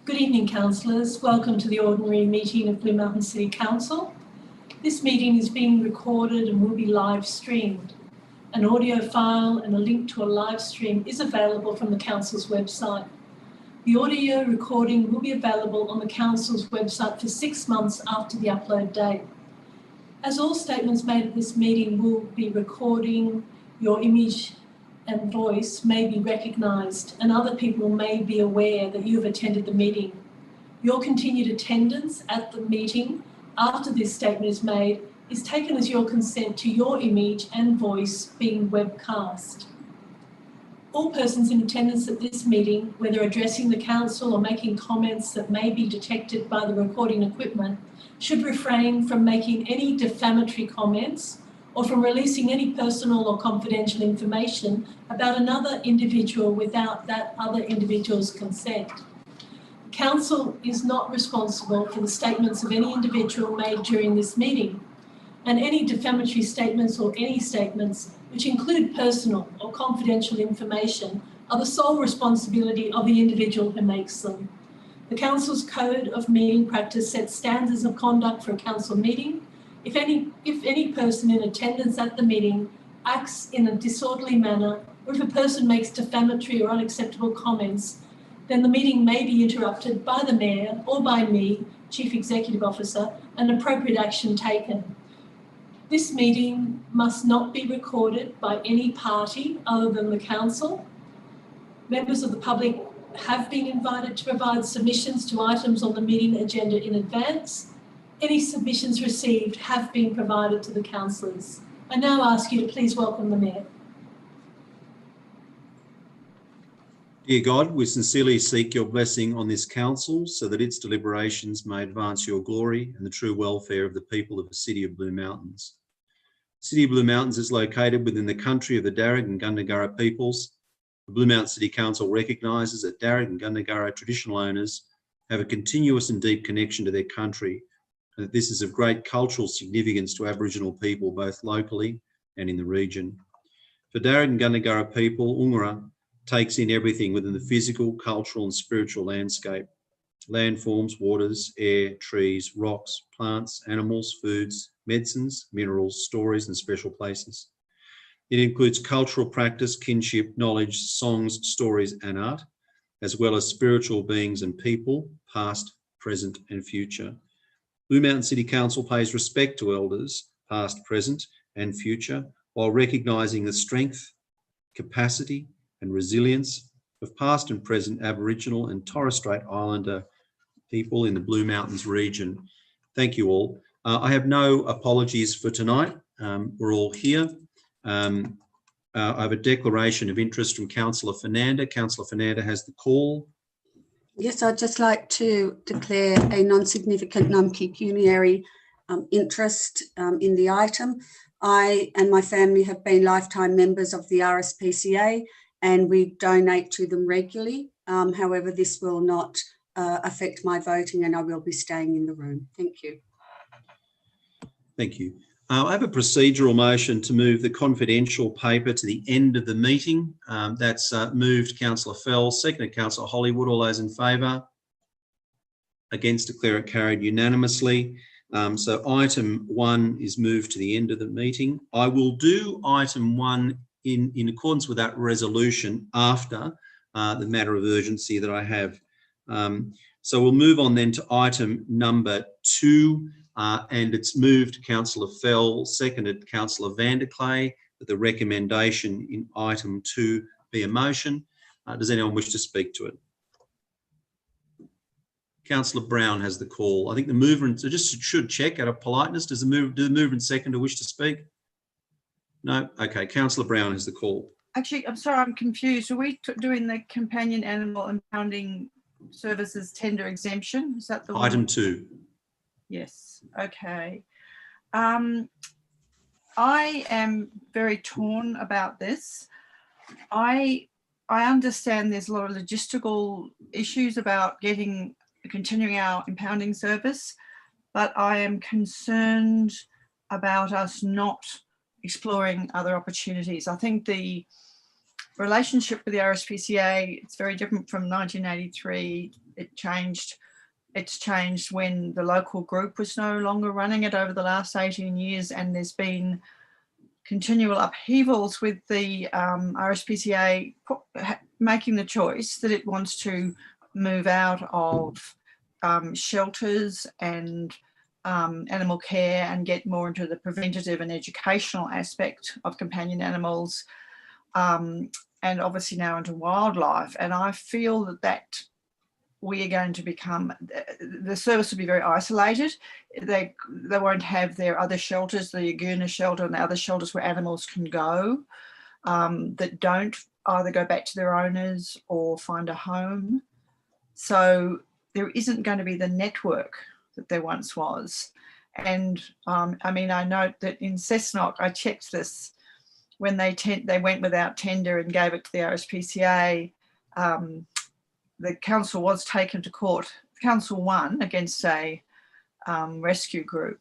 Good evening, councillors. Welcome to the ordinary meeting of Blue Mountain City Council. This meeting is being recorded and will be live streamed. An audio file and a link to a live stream is available from the council's website. The audio recording will be available on the council's website for 6 months after the upload date. As all statements made at this meeting will be recording, your image and voice may be recognised and other people may be aware that you have attended the meeting. Your continued attendance at the meeting after this statement is made is taken as your consent to your image and voice being webcast. All persons in attendance at this meeting, whether addressing the council or making comments that may be detected by the recording equipment, should refrain from making any defamatory comments or from releasing any personal or confidential information about another individual without that other individual's consent. The council is not responsible for the statements of any individual made during this meeting, and any defamatory statements or any statements which include personal or confidential information are the sole responsibility of the individual who makes them. The council's code of meeting practice sets standards of conduct for a council meeting. If any person in attendance at the meeting acts in a disorderly manner, or if a person makes defamatory or unacceptable comments, then the meeting may be interrupted by the Mayor or by me, Chief Executive Officer, and appropriate action taken. This meeting must not be recorded by any party other than the council. Members of the public have been invited to provide submissions to items on the meeting agenda in advance. Any submissions received have been provided to the councillors. I now ask you to please welcome the Mayor. Dear God, we sincerely seek your blessing on this council so that its deliberations may advance your glory and the true welfare of the people of the City of Blue Mountains. The City of Blue Mountains is located within the country of the Darug and Gundungurra peoples. The Blue Mountain City Council recognises that Darug and Gundungurra traditional owners have a continuous and deep connection to their country, and that this is of great cultural significance to Aboriginal people, both locally and in the region. For Darug and Gundungurra people, Ungara takes in everything within the physical, cultural and spiritual landscape: landforms, waters, air, trees, rocks, plants, animals, foods, medicines, minerals, stories and special places. It includes cultural practice, kinship, knowledge, songs, stories and art, as well as spiritual beings and people, past, present and future. Blue Mountain City Council pays respect to elders, past, present and future, while recognising the strength, capacity and resilience of past and present Aboriginal and Torres Strait Islander people in the Blue Mountains region. Thank you all. I have no apologies for tonight. We're all here. I have a declaration of interest from Councillor Fernanda. Councillor Fernanda has the call. Yes, I'd just like to declare a non-significant, non-pecuniary interest in the item. I and my family have been lifetime members of the RSPCA and we donate to them regularly. However, this will not affect my voting and I will be staying in the room. Thank you. Thank you. I have a procedural motion to move the confidential paper to the end of the meeting. That's moved Councillor Fell, seconded Councillor Hollywood. All those in favour? Against, declare it carried unanimously. So item 1 is moved to the end of the meeting. I will do item 1 in accordance with that resolution after the matter of urgency that I have. So we'll move on then to item number 2. And it's moved Councillor Fell, seconded Councillor Vanderklay, that the recommendation in item 2 be a motion. Does anyone wish to speak to it? Councillor Brown has the call. I think the mover, so just should check out of politeness. Do the mover and seconder wish to speak? No? Okay, Councillor Brown has the call. Actually, I'm sorry, I'm confused. Are we doing the companion animal impounding services tender exemption? Is that the one? Item 2. Yes, okay. I am very torn about this. I understand there's a lot of logistical issues about continuing our impounding service, but I am concerned about us not exploring other opportunities. I think the relationship with the RSPCA, it's very different from 1983 It's changed when the local group was no longer running it over the last 18 years, and there's been continual upheavals with the RSPCA making the choice that it wants to move out of shelters and animal care and get more into the preventative and educational aspect of companion animals, and obviously now into wildlife. And I feel that we are going to become, the service will be very isolated. They won't have their other shelters, the Yaguna shelter and the other shelters where animals can go that don't either go back to their owners or find a home. So there isn't going to be the network that there once was. And I mean, I note that in Cessnock, I checked this, when they went without tender and gave it to the RSPCA, the council was taken to court. The council won against a rescue group,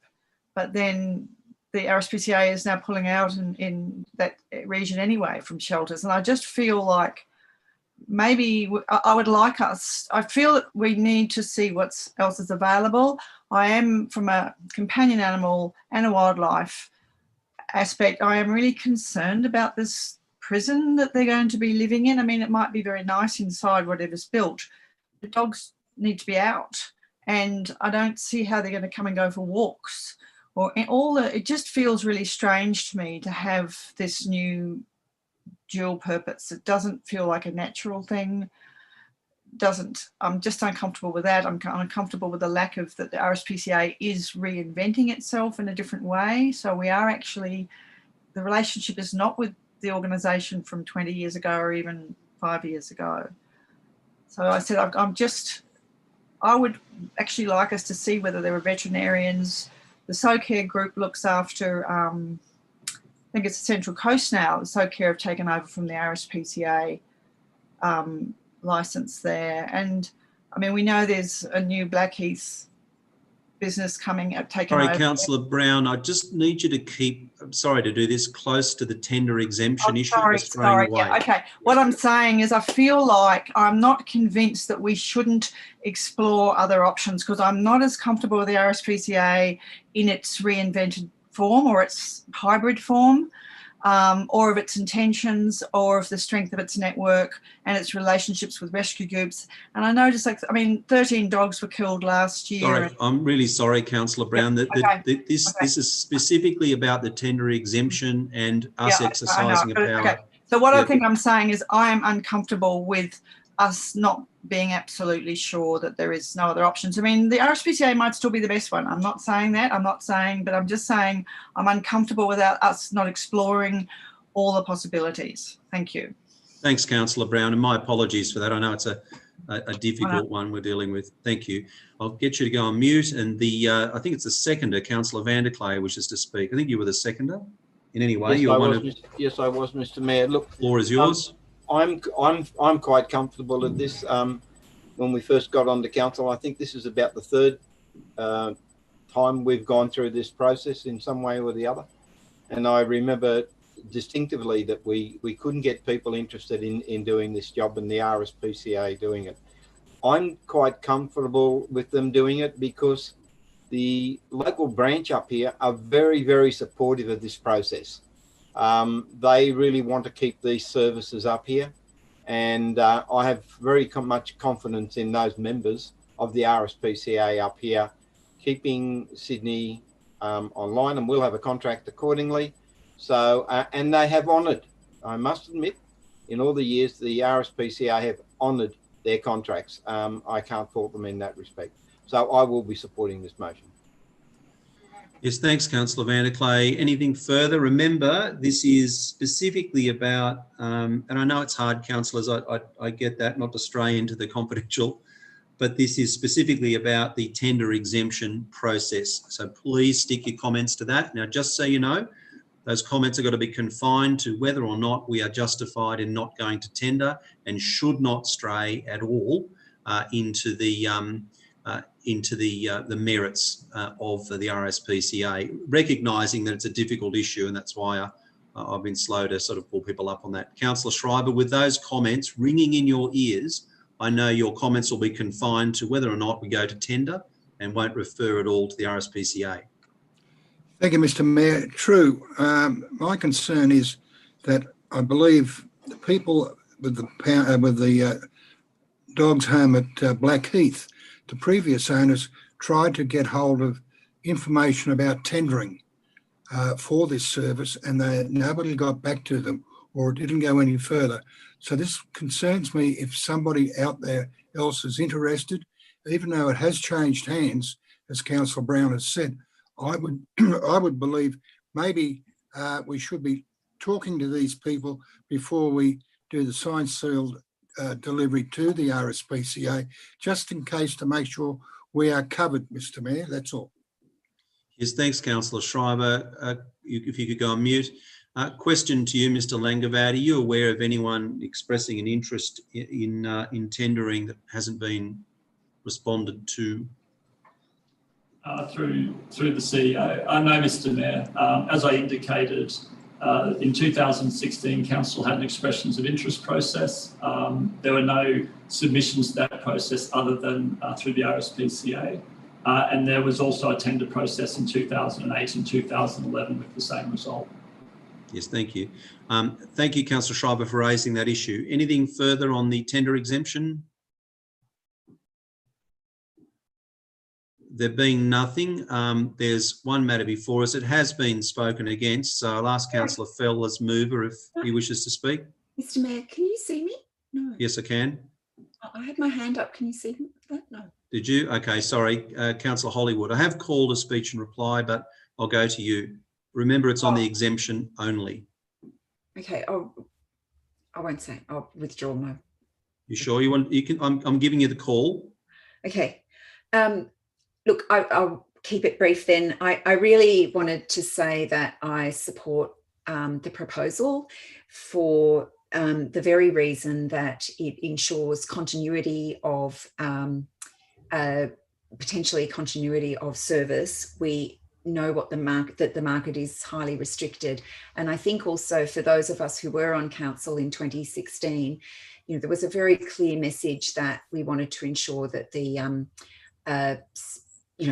but then the RSPCA is now pulling out in that region anyway from shelters. And I just feel like maybe I would like us, I feel that we need to see what else is available. I am, from a companion animal and a wildlife aspect, I am really concerned about this prison that they're going to be living in. I mean, it might be very nice inside whatever's built. The dogs need to be out, and I don't see how they're going to come and go for walks or it just feels really strange to me to have this new dual purpose. It doesn't feel like a natural thing. I'm just uncomfortable with that. I'm uncomfortable with the lack of that the RSPCA is reinventing itself in a different way. So we are actually, the relationship is not with the organisation from 20 years ago or even 5 years ago. So I said, I would actually like us to see whether there are veterinarians. The SoCare group looks after, I think it's the Central Coast now. The SoCare have taken over from the RSPCA licence there. And I mean, we know there's a new Blackheath business coming up, taking over. Sorry, Councillor Brown, I just need you to keep, I'm sorry to do this, close to the tender exemption issue. Sorry. Yeah, okay. What I'm saying is I feel like I'm not convinced that we shouldn't explore other options, because I'm not as comfortable with the RSPCA in its reinvented form or its hybrid form, or of its intentions, or of the strength of its network and its relationships with rescue groups. And I noticed, 13 dogs were killed last year. Sorry, I'm really sorry, Councillor Brown. This is specifically about the tender exemption and us exercising a power. Okay. So what I think I'm saying is I am uncomfortable with us not being absolutely sure that there is no other options. I mean, the RSPCA might still be the best one. I'm not saying that. But I'm just saying I'm uncomfortable without us not exploring all the possibilities. Thank you. Thanks, Councillor Brown, and my apologies for that. I know it's a difficult one we're dealing with. Thank you. I'll get you to go on mute. And I think it's the seconder, Councillor van der Clay, wishes to speak. I think you were the seconder in any way. Yes, I was, Mr. Mayor. Look, the floor is yours. I'm quite comfortable with this. When we first got on the council, I think this is about the third time we've gone through this process in some way or the other. And I remember distinctively that we couldn't get people interested in doing this job, and the RSPCA doing it. I'm quite comfortable with them doing it because the local branch up here are very, very supportive of this process. They really want to keep these services up here, and I have very much confidence in those members of the RSPCA up here keeping Sydney online, and we'll have a contract accordingly. So, and they have honoured, I must admit, in all the years the RSPCA have honoured their contracts. I can't fault them in that respect. So I will be supporting this motion. Yes, thanks, Councillor van der Clay. Anything further? Remember, this is specifically about, and I know it's hard, councillors, I get that, not to stray into the confidential, but this is specifically about the tender exemption process. So please stick your comments to that. Now, just so you know, those comments have got to be confined to whether or not we are justified in not going to tender, and should not stray at all into the merits of the RSPCA, recognising that it's a difficult issue, and that's why I've been slow to sort of pull people up on that. Councillor Schreiber, with those comments ringing in your ears, I know your comments will be confined to whether or not we go to tender and won't refer at all to the RSPCA. Thank you, Mr. Mayor. True. My concern is that I believe the people with the dogs home at Blackheath, the previous owners tried to get hold of information about tendering for this service, and nobody got back to them, or it didn't go any further. So this concerns me. If somebody out there else is interested, even though it has changed hands, as Councillor Brown has said, I would believe maybe we should be talking to these people before we do the signed sealed delivery to the RSPCA, just in case, to make sure we are covered, Mr. Mayor. That's all. Yes, thanks, Councillor Schreiber. If you could go on mute. Question to you, Mr. Langeveld. Are you aware of anyone expressing an interest in tendering that hasn't been responded to? Through the CEO. I know, Mr. Mayor, as I indicated, in 2016, Council had an expressions of interest process. There were no submissions to that process other than through the RSPCA. And there was also a tender process in 2008 and 2011 with the same result. Yes, thank you. Thank you, Councillor Schreiber, for raising that issue. Anything further on the tender exemption? There being nothing, there's one matter before us. It has been spoken against, so I'll ask Councillor Fell as mover if he wishes to speak. Mr. Mayor, can you see me? No. Yes, I can. I had my hand up. Can you see that? No. Did you? Okay, sorry. Councillor Hollywood. I have called a speech and reply, but I'll go to you. Remember, it's on the exemption only. Okay. I won't say. I'll withdraw my. You sure you want? You can. I'm giving you the call. Okay. Look, I'll keep it brief then. I really wanted to say that I support the proposal for the very reason that it ensures continuity of potentially continuity of service. We know what the market is highly restricted, and I think also for those of us who were on council in 2016, there was a very clear message that we wanted to ensure that the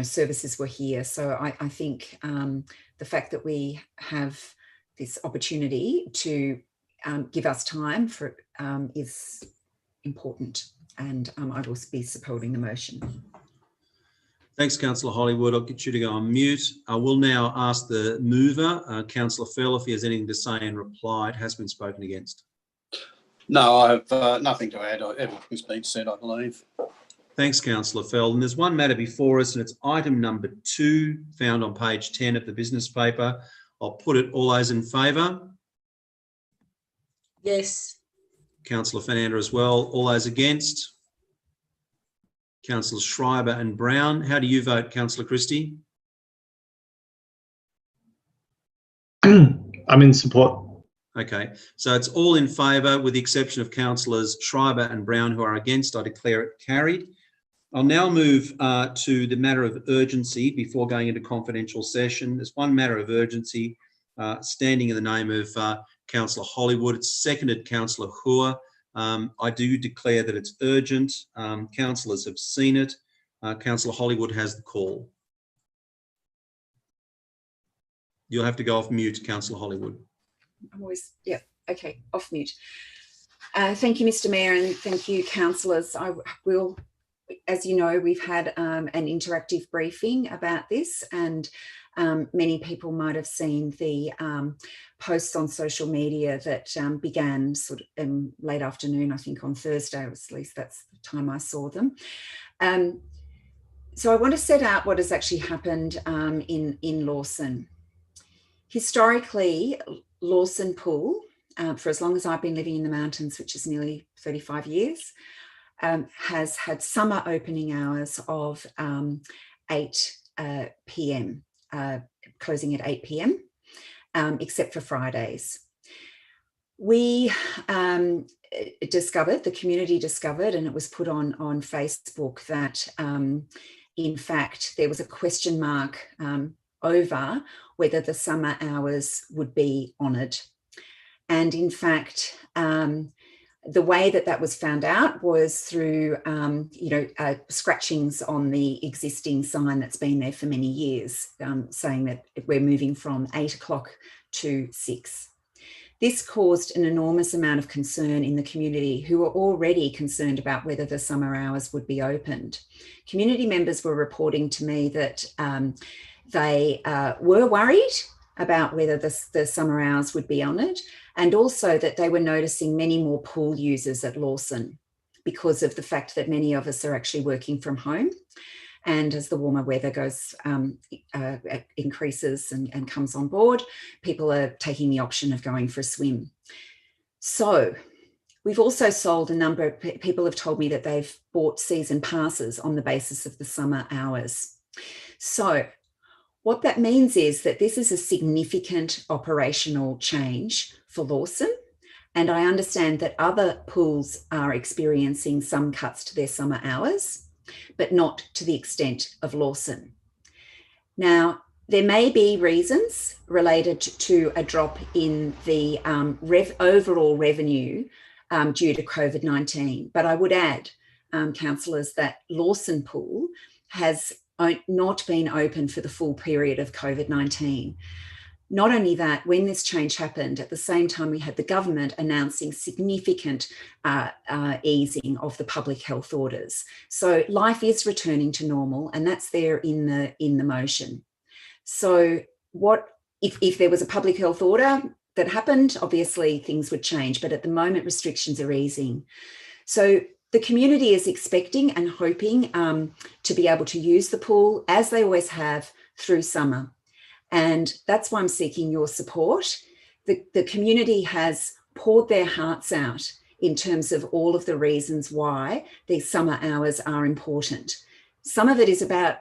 services were here. So I think the fact that we have this opportunity to give us time for is important, and I will be supporting the motion. Thanks, Councillor Hollywood. I'll get you to go on mute. I will now ask the mover, Councillor Fell, if he has anything to say in reply. It has been spoken against. No, I have nothing to add. Everything's been said, I believe. Thanks, Councillor Fell. And there's one matter before us, and it's item number 2, found on page 10 of the business paper. I'll put it. All those in favour? Yes. Councillor Fernanda as well. All those against? Councillors Schreiber and Brown. How do you vote, Councillor Christie? I'm in support. Okay, so it's all in favour with the exception of Councillors Schreiber and Brown who are against. I declare it carried. I'll now move to the matter of urgency before going into confidential session. There's one matter of urgency standing in the name of Councillor Hollywood. It's seconded Councillor Hua. I do declare that it's urgent. Councillors have seen it. Councillor Hollywood has the call. You'll have to go off mute, Councillor Hollywood. I'm always, yeah, okay, off mute. Thank you, Mr. Mayor, and thank you, councillors. I will, as you know, we've had an interactive briefing about this, and many people might have seen the posts on social media that began sort of late afternoon, I think on Thursday, or at least that's the time I saw them. So I want to set out what has actually happened in Lawson. Historically, Lawson Pool, for as long as I've been living in the mountains, which is nearly 35 years, has had summer opening hours of 8 p.m, closing at 8 p.m, except for Fridays. We discovered, the community discovered, and it was put on Facebook that in fact there was a question mark over whether the summer hours would be honoured. And in fact, The way that was found out was through, scratchings on the existing sign that's been there for many years, saying that we're moving from 8 o'clock to 6. This caused an enormous amount of concern in the community, who were already concerned about whether the summer hours would be opened. Community members were reporting to me that they were worried about whether the summer hours would be honoured, and also that they were noticing many more pool users at Lawson because of the fact that many of us are actually working from home. And as the warmer weather goes, increases and comes on board, people are taking the option of going for a swim. So we've also sold a number of people have told me that they've bought season passes on the basis of the summer hours. So what that means is that this is a significant operational change for Lawson. And I understand that other pools are experiencing some cuts to their summer hours, but not to the extent of Lawson. Now, there may be reasons related to a drop in the overall revenue due to COVID-19, but I would add, councillors, that Lawson Pool has not been open for the full period of COVID-19. Not only that, when this change happened, at the same time we had the government announcing significant easing of the public health orders. So life is returning to normal, and that's there in the motion. So what if there was a public health order that happened, obviously things would change, but at the moment restrictions are easing. So the community is expecting and hoping to be able to use the pool as they always have through summer. And that's why I'm seeking your support. The community has poured their hearts out in terms of all of the reasons why these summer hours are important. Some of it is about,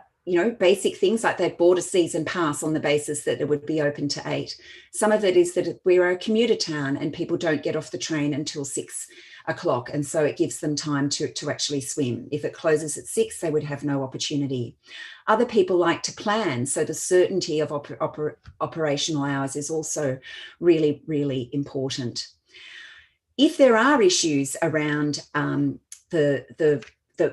basic things like they've bought a season pass on the basis that it would be open to 8. Some of it is that we're a commuter town and people don't get off the train until 6 o'clock. And so it gives them time to actually swim. If it closes at 6, they would have no opportunity. Other people like to plan. So the certainty of operational hours is also really, really important. If there are issues around the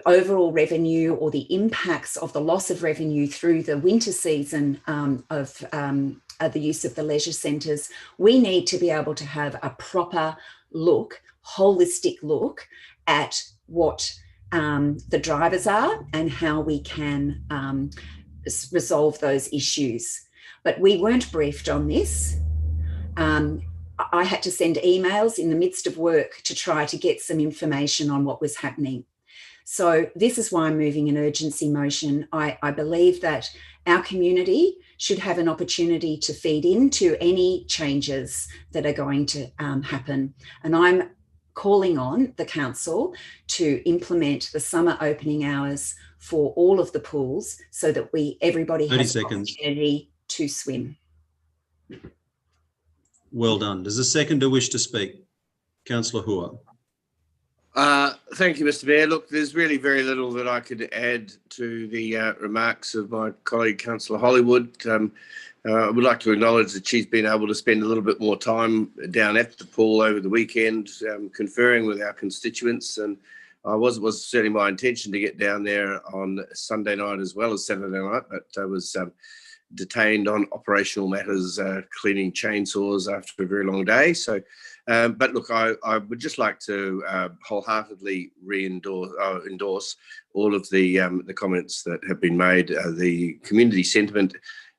overall revenue or the impacts of the loss of revenue through the winter season of the use of the leisure centres, we need to be able to have a proper look, holistic look at what the drivers are and how we can resolve those issues. But we weren't briefed on this. I had to send emails in the midst of work to try to get some information on what was happening. So this is why I'm moving an urgency motion. I believe that our community should have an opportunity to feed into any changes that are going to happen. And I'm calling on the council to implement the summer opening hours for all of the pools so that everybody has an opportunity to swim. Well done. Does the seconder wish to speak? Councillor Hua. Thank you, Mr. Mayor. Look, there's really very little that I could add to the remarks of my colleague, Councillor Hollywood. I would like to acknowledge that she's been able to spend a little bit more time down at the pool over the weekend, conferring with our constituents. And it was certainly my intention to get down there on Sunday night as well as Saturday night, but I was detained on operational matters, cleaning chainsaws after a very long day. So, but look, I would just like to wholeheartedly endorse all of the comments that have been made. The community sentiment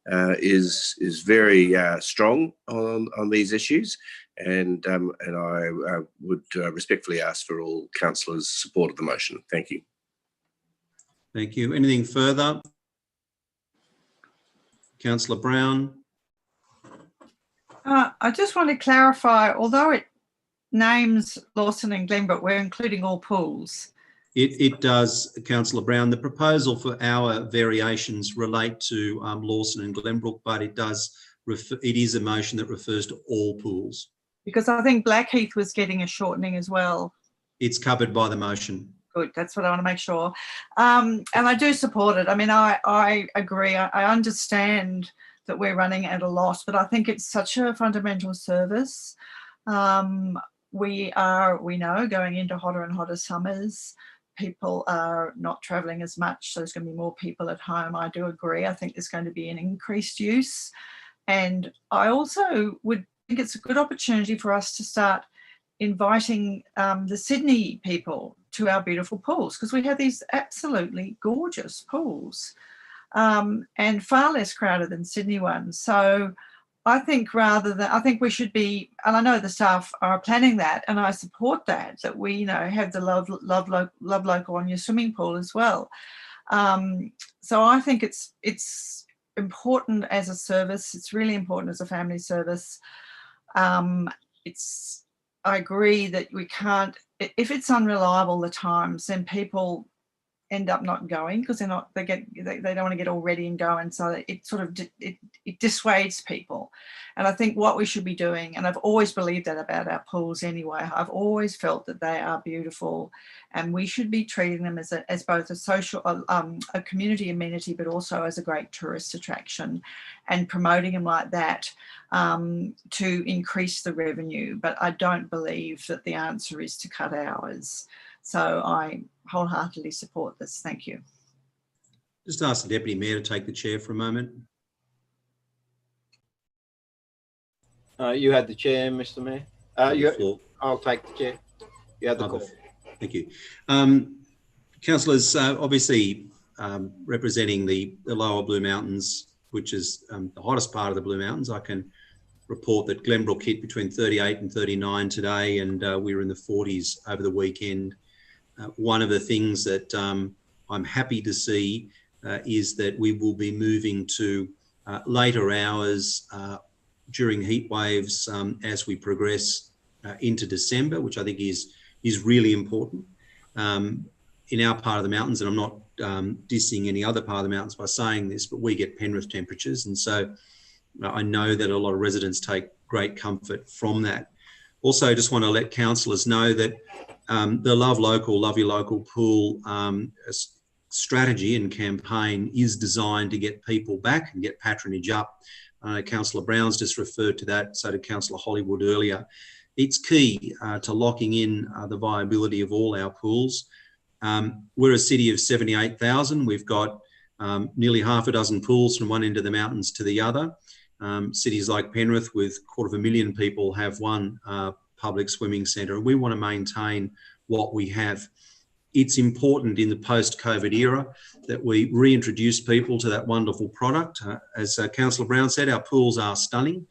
is very strong on these issues, and I would respectfully ask for all councillors' support of the motion. Thank you. Thank you. Anything further? Councillor Brown. I just want to clarify, although it names Lawson and Glenbrook, we're including all pools. It does, Councillor Brown. The proposal for our variations relate to Lawson and Glenbrook, but it is a motion that refers to all pools. Because I think Blackheath was getting a shortening as well. It's covered by the motion. Good, that's what I want to make sure. And I do support it. I mean, I agree. I understand that we're running at a loss, but I think it's such a fundamental service. we know, going into hotter and hotter summers. People are not travelling as much, so there's going to be more people at home. I do agree. I think there's going to be an increased use. And I also would think it's a good opportunity for us to start inviting the Sydney people to our beautiful pools, because we have these absolutely gorgeous pools and far less crowded than Sydney ones. So I think I think we should be, and I know the staff are planning that, and I support that we, you know, have the love local on your swimming pool as well. So I think it's important as a service. It's really important as a family service. I agree that we can't, if it's unreliable the times, then people end up not going because they don't want to get all ready and go, and so it sort of it dissuades people. And I think what we should be doing, and I've always believed that about our pools anyway, I've always felt that they are beautiful, and we should be treating them as both a social a community amenity, but also as a great tourist attraction, and promoting them like that to increase the revenue. But I don't believe that the answer is to cut hours. So I wholeheartedly support this. Thank you. Just ask the Deputy Mayor to take the chair for a moment. You had the chair, Mr. Mayor. I'll take the chair. You had the call. Thank you. Councillors, obviously representing the lower Blue Mountains, which is the hottest part of the Blue Mountains, I can report that Glenbrook hit between 38 and 39 today, and we were in the 40s over the weekend. One of the things that I'm happy to see is that we will be moving to later hours during heat waves as we progress into December, which I think is really important. In our part of the mountains, and I'm not dissing any other part of the mountains by saying this, but we get Penrith temperatures, and so I know that a lot of residents take great comfort from that. Also, just want to let councillors know that the Love Local, Love Your Local pool strategy and campaign is designed to get people back and get patronage up. Councillor Brown's just referred to that, so did Councillor Hollywood earlier. It's key to locking in the viability of all our pools. We're a city of 78,000. We've got nearly half a dozen pools from one end of the mountains to the other. Cities like Penrith with 250,000 people have one public swimming centre, and we want to maintain what we have. It's important in the post-COVID era that we reintroduce people to that wonderful product. As Councillor Brown said, our pools are stunning,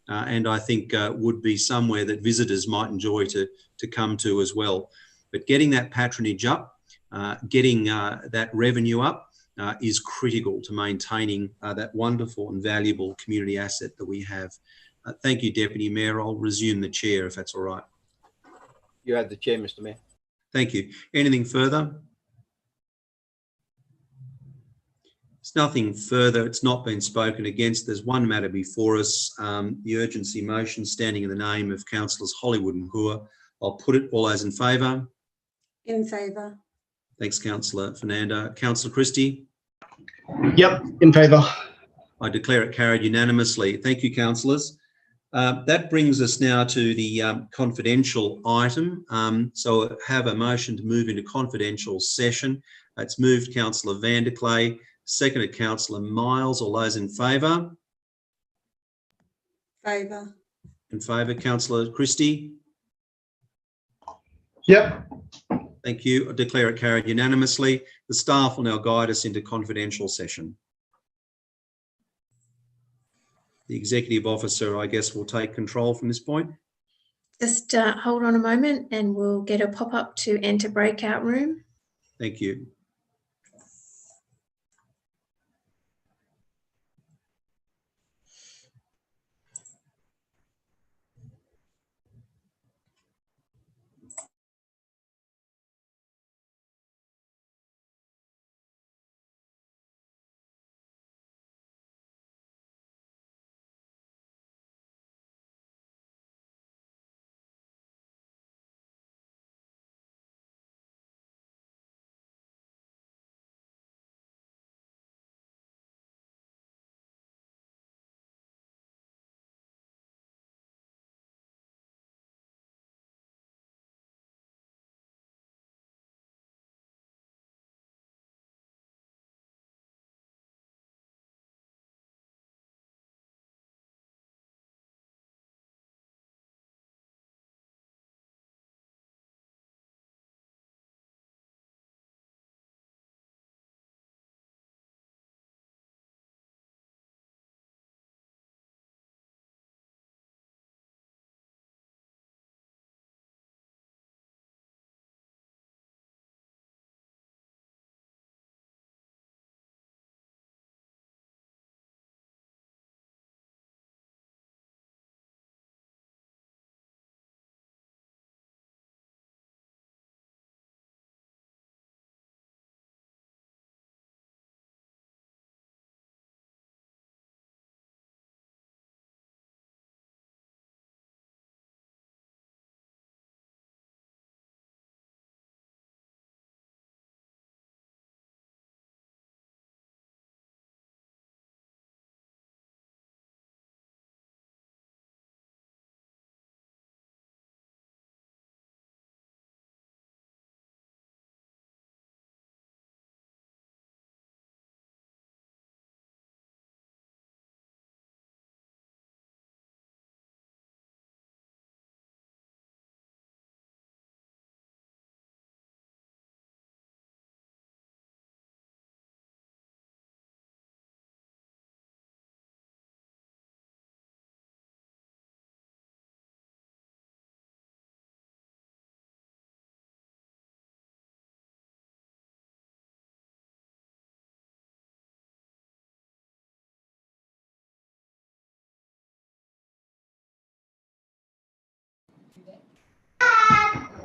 and I think would be somewhere that visitors might enjoy to come to as well. But getting that patronage up, getting that revenue up is critical to maintaining that wonderful and valuable community asset that we have. Thank you, Deputy Mayor. I'll resume the chair if that's all right. You had the chair, Mr. Mayor. Thank you. Anything further? There's nothing further. It's not been spoken against. There's one matter before us, the urgency motion standing in the name of Councillors Hollywood and Hua. I'll put it. All those in favour? In favour. Thanks, Councillor Fernanda. Councillor Christie? Yep, in favour. I declare it carried unanimously. Thank you, councillors. That brings us now to the confidential item. So I have a motion to move into confidential session. It's moved Councillor Vanderklay, seconded Councillor Miles. All those in favour? Favour. In favour. Councillor Christie? Yep. Thank you. I declare it carried unanimously. The staff will now guide us into confidential session. The Executive Officer, I guess, will take control from this point. Just hold on a moment and we'll get a pop-up to enter breakout room. Thank you.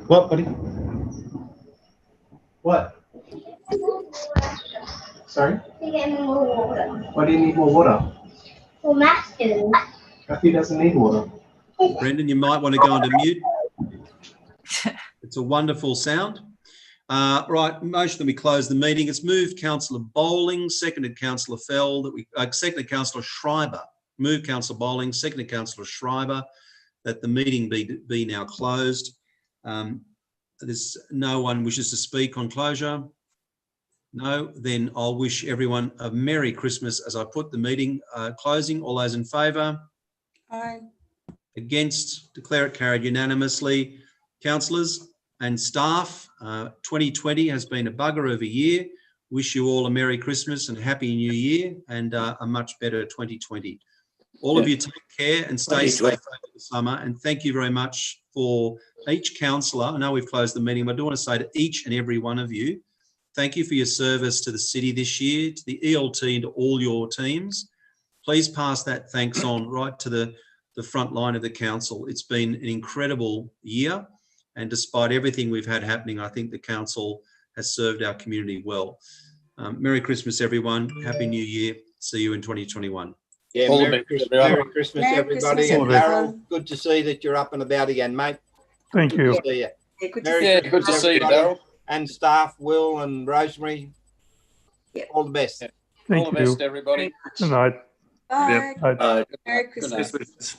What, buddy? What? Sorry? To get more water. Why do you need more water? For Matthew. Matthew doesn't need water. Brendan, you might want to go into mute. It's a wonderful sound. Right, motion that we close the meeting. It's moved Councillor Bowling, seconded Councillor Fell, seconded Councillor Schreiber. Moved Councillor Bowling, seconded Councillor Schreiber, that the meeting be now closed. There's no one wishes to speak on closure. No, then I'll wish everyone a Merry Christmas as I put the meeting closing. All those in favour? Aye. Against? Declare it carried unanimously. Councillors and staff, 2020 has been a bugger of a year. Wish you all a Merry Christmas and Happy New Year and a much better 2020. All of you take care and stay safe over the summer. And thank you very much for each councillor. I know we've closed the meeting, but I do want to say to each and every one of you, thank you for your service to the city this year, to the ELT and to all your teams. Please pass that thanks on right to the front line of the council. It's been an incredible year. And despite everything we've had happening, I think the council has served our community well. Merry Christmas, everyone. Happy New Year. See you in 2021. Yeah, Merry Christmas, everybody. And Darryl, good to see that you're up and about again, mate. Thank you. Good to see you. Yeah, good Good to see you, Darryl. And staff, Will and Rosemary. All the best. Thank All the best, everybody. Good night. Bye. Bye. Merry Christmas. Good night.